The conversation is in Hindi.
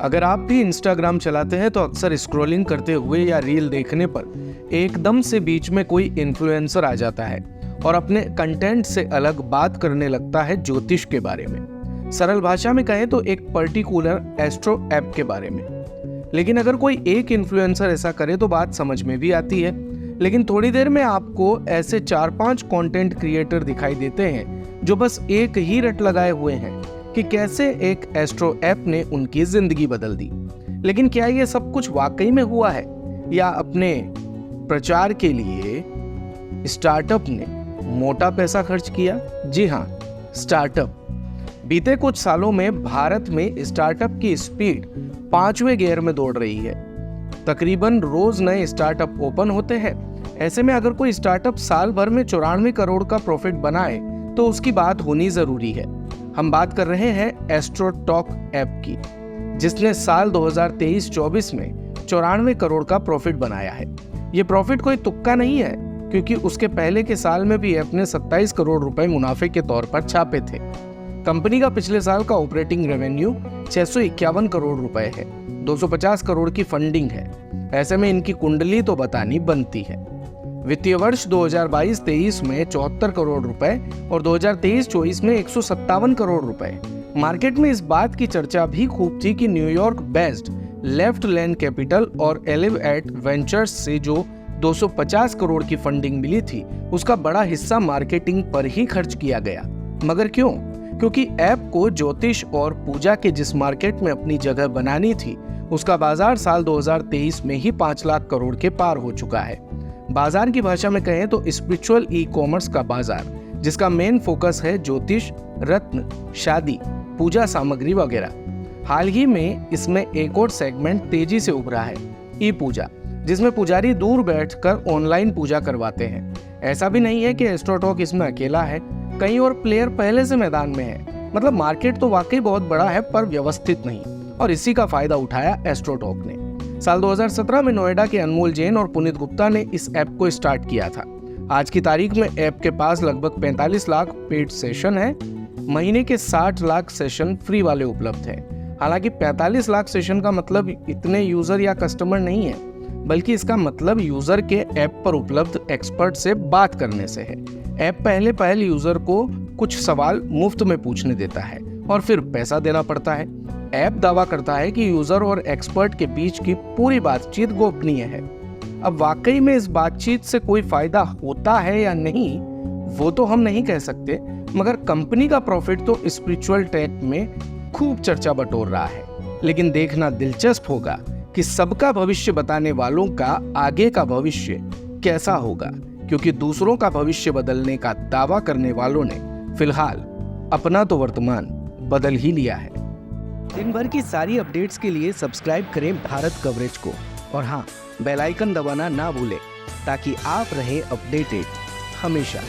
अगर आप भी इंस्टाग्राम चलाते हैं तो अक्सर स्क्रॉलिंग करते हुए या रील देखने पर एकदम से बीच में कोई इन्फ्लुएंसर आ जाता है और अपने कंटेंट से अलग बात करने लगता है ज्योतिष के बारे में। सरल भाषा में कहें तो एक पर्टिकुलर एस्ट्रो ऐप के बारे में। लेकिन अगर कोई एक इन्फ्लुएंसर ऐसा करे तो बात समझ में भी आती है, लेकिन थोड़ी देर में आपको ऐसे 4-5 कंटेंट क्रिएटर दिखाई देते हैं जो बस एक ही रट लगाए हुए हैं कि कैसे एक एस्ट्रो ऐप ने उनकी जिंदगी बदल दी। लेकिन क्या ये सब कुछ वाकई में हुआ है या अपने प्रचार के लिए स्टार्टअप ने मोटा पैसा खर्च किया? जी हाँ, स्टार्टअप। बीते कुछ सालों में भारत में स्टार्टअप की स्पीड 5वें गियर में दौड़ रही है। तकरीबन रोज नए स्टार्टअप ओपन होते हैं। ऐसे में अगर कोई स्टार्टअप साल भर में 94 करोड़ का प्रॉफिट बनाए तो उसकी बात होनी जरूरी है। हम बात कर रहे हैं एस्ट्रोटॉक ऐप की, जिसने साल 2023-24 में 94 करोड़ का प्रॉफिट बनाया है। ये प्रॉफिट कोई तुक्का नहीं है, क्योंकि उसके पहले के साल में भी ऐप ने 27 करोड़ रुपए मुनाफे के तौर पर छापे थे। कंपनी का पिछले साल का ऑपरेटिंग रेवेन्यू 651 करोड़ रुपए है। 250 करोड़ की फंडिंग है। ऐसे में इनकी कुंडली तो बतानी बनती है। वित्तीय वर्ष 2022-23 में 74 करोड़ रुपए और 2023-24 में 157 करोड़ रुपए। मार्केट में इस बात की चर्चा भी खूब थी कि New York based left land capital और एलिवेट वेंचर्स से जो 250 करोड़ की फंडिंग मिली थी, उसका बड़ा हिस्सा मार्केटिंग पर ही खर्च किया गया। मगर क्यों? क्योंकि ऐप को ज्योतिष और पूजा के जिस मार्केट में अपनी जगह बनानी थी, उसका बाजार साल 2023 में ही 5 लाख करोड़ के पार हो चुका है। बाजार की भाषा में कहें तो स्पिरिचुअल ई कॉमर्स का बाजार, जिसका मेन फोकस है ज्योतिष, रत्न, शादी, पूजा सामग्री वगैरह। हाल ही में इसमें एक और सेगमेंट तेजी से उभरा है, ई पूजा, जिसमें पुजारी दूर बैठकर ऑनलाइन पूजा करवाते हैं। ऐसा भी नहीं है कि एस्ट्रोटॉक इसमें अकेला है, कई और प्लेयर पहले से मैदान में है। मतलब मार्केट तो वाकई बहुत बड़ा है, पर व्यवस्थित नहीं, और इसी का फायदा उठाया एस्ट्रोटॉक ने। साल 2017 में नोएडा के अनमोल जैन और पुनीत गुप्ता ने इस ऐप को स्टार्ट किया था। आज की तारीख में ऐप के पास लगभग 45 लाख पेड सेशन है। महीने के 60 लाख सेशन फ्री वाले उपलब्ध हैं। हालांकि 45 लाख सेशन का मतलब इतने यूजर या कस्टमर नहीं है, बल्कि इसका मतलब यूजर के ऐप पर उपलब्ध एक्सपर्ट से बात करने से है। ऐप पहले यूजर को कुछ सवाल मुफ्त में पूछने देता है और फिर पैसा देना पड़ता है। ऐप दावा करता है कि यूजर और एक्सपर्ट के बीच की पूरी बातचीत गोपनीय है। अब वाकई में इस बातचीत से कोई फायदा होता है या नहीं, वो तो हम नहीं कह सकते, मगर कंपनी का प्रॉफिट तो स्पिरिचुअल टेक में खूब चर्चा बटोर रहा है। लेकिन देखना दिलचस्प होगा कि सबका भविष्य बताने वालों का आगे का भविष्य कैसा होगा, क्योंकि दूसरों का भविष्य बदलने का दावा करने वालों ने फिलहाल अपना तो वर्तमान बदल ही लिया है। दिन भर की सारी अपडेट्स के लिए सब्सक्राइब करें भारत कवरेज को, और हाँ, बेल आइकन दबाना ना भूलें ताकि आप रहें अपडेटेड हमेशा।